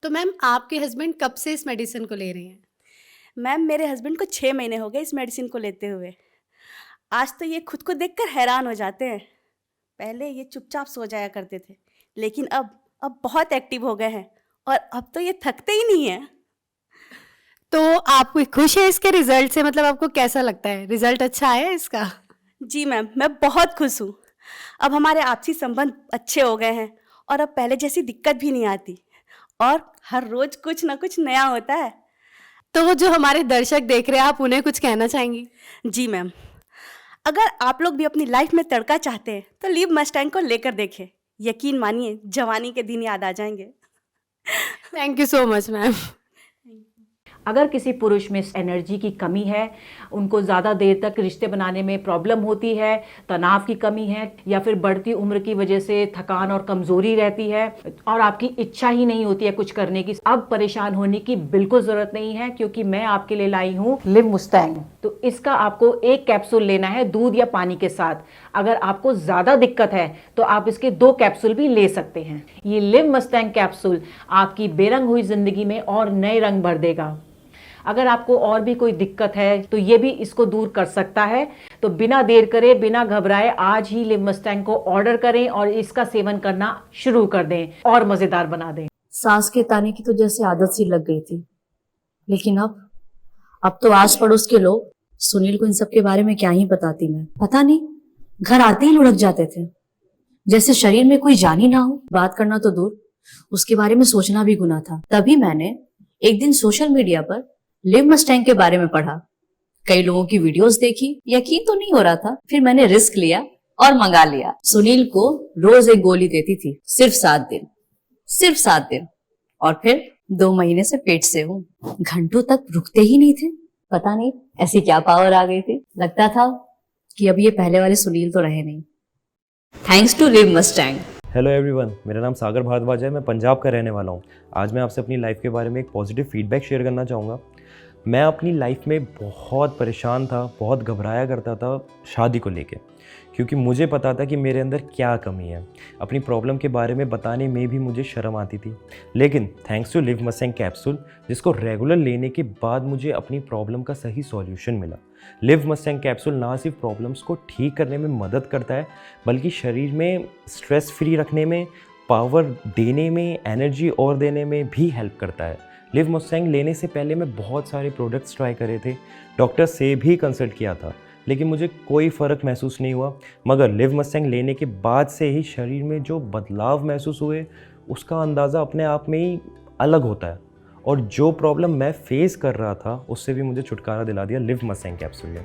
तो मैम आपके हस्बैंड कब से इस मेडिसिन को ले रहे हैं? मैम मेरे हस्बैंड को 6 महीने हो गए इस मेडिसिन को लेते हुए। आज तो ये खुद को देखकर हैरान हो जाते हैं। पहले ये चुपचाप सो जाया करते थे, लेकिन अब बहुत एक्टिव हो गए हैं और अब तो ये थकते ही नहीं हैं। तो आप खुश है इसके रिजल्ट से? मतलब आपको कैसा लगता है, रिजल्ट अच्छा आया है इसका? जी मैम, मैं बहुत खुश हूँ। अब हमारे आपसी संबंध अच्छे हो गए हैं और अब पहले जैसी दिक्कत भी नहीं आती और हर रोज़ कुछ ना कुछ नया होता है। तो जो हमारे दर्शक देख रहे हैं, आप उन्हें कुछ कहना चाहेंगी? जी मैम, अगर आप लोग भी अपनी लाइफ में तड़का चाहते हैं तो लिव मस्टैंग को लेकर देखें। यकीन मानिए जवानी के दिन याद आ जाएंगे। Thank you so much ma'am. अगर किसी पुरुष में एनर्जी की कमी है, उनको ज़्यादा देर तक रिश्ते बनाने में प्रॉब्लम होती है, तनाव की कमी है या फिर बढ़ती उम्र की वजह से थकान और कमज़ोरी रहती है और आपकी इच्छा ही नहीं होती है कुछ करने की, अब परेशान होने की बिल्कुल ज़रूरत नहीं है, क्योंकि मैं आपके लिए लाई हूँ लिव मुस्टैंग। तो इसका आपको एक कैप्सूल लेना है दूध या पानी के साथ। अगर आपको ज़्यादा दिक्कत है तो आप इसके 2 कैप्सूल भी ले सकते हैं। ये लिव मस्टैंग कैप्सूल आपकी बेरंग हुई ज़िंदगी में और नए रंग भर देगा। अगर आपको और भी कोई दिक्कत है तो ये भी इसको दूर कर सकता है। तो बिना देर करे, बिना घबराए आज ही लिव मस्टैंग को ऑर्डर करें और इसका सेवन करना शुरू कर दें और मज़ेदार बना दें। सांस के ताने की तो जैसे आदत सी लग गई थी, लेकिन अब तो आस पड़ोस के लोग सुनील को इन सब के बारे में क्या ही बताती मैं। पता नहीं, घर आते ही लुढ़क जाते थे, जैसे शरीर में कोई जान ही ना हो। बात करना तो दूर, उसके बारे में सोचना भी गुनाह था। तभी मैंने एक दिन सोशल मीडिया पर लिव मस्टैंग के बारे में पढ़ा, कई लोगों की वीडियोस देखी, यकीन तो नहीं हो रहा था। फिर मैंने रिस्क लिया और मंगा लिया। सुनील को रोज एक गोली देती थी, सिर्फ 7 दिन, और फिर 2 महीने से पेट से हूँ। घंटों तक रुकते ही नहीं थे। पता नहीं ऐसी क्या पावर आ गई थी। लगता था कि अब ये पहले वाले सुनील तो रहे नहीं। Thanks to Liv Mustang. Hello everyone, मेरा नाम सागर भारद्वाज है। मैं पंजाब का रहने वाला हूँ। आज मैं आपसे अपनी लाइफ के बारे में एक पॉजिटिव फीडबैक शेयर करना चाहूँगा। मैं अपनी लाइफ में बहुत परेशान था, बहुत घबराया करता था शादी को लेके, क्योंकि मुझे पता था कि मेरे अंदर क्या कमी है। अपनी प्रॉब्लम के बारे में बताने में भी मुझे शर्म आती थी। लेकिन thanks to Liv Mustang capsule, जिसको रेगुलर लेने के बाद मुझे अपनी प्रॉब्लम का सही सॉल्यूशन मिला। लिव मस्टैंग कैप्सूल ना सिर्फ प्रॉब्लम्स को ठीक करने में मदद करता है, बल्कि शरीर में स्ट्रेस फ्री रखने में, पावर देने में, एनर्जी और देने में भी हेल्प करता है। लिव मस्टैंग लेने से पहले मैं बहुत सारे प्रोडक्ट्स ट्राई करे थे, डॉक्टर से भी कंसल्ट किया था, लेकिन मुझे कोई फ़र्क महसूस नहीं हुआ। मगर लिव मस्टैंग लेने के बाद से ही शरीर में जो बदलाव महसूस हुए, उसका अंदाज़ा अपने आप में ही अलग होता है। और जो प्रॉब्लम मैं फेस कर रहा था, उससे भी मुझे छुटकारा दिला दिया लिव मस्टैंग कैप्सूल ने।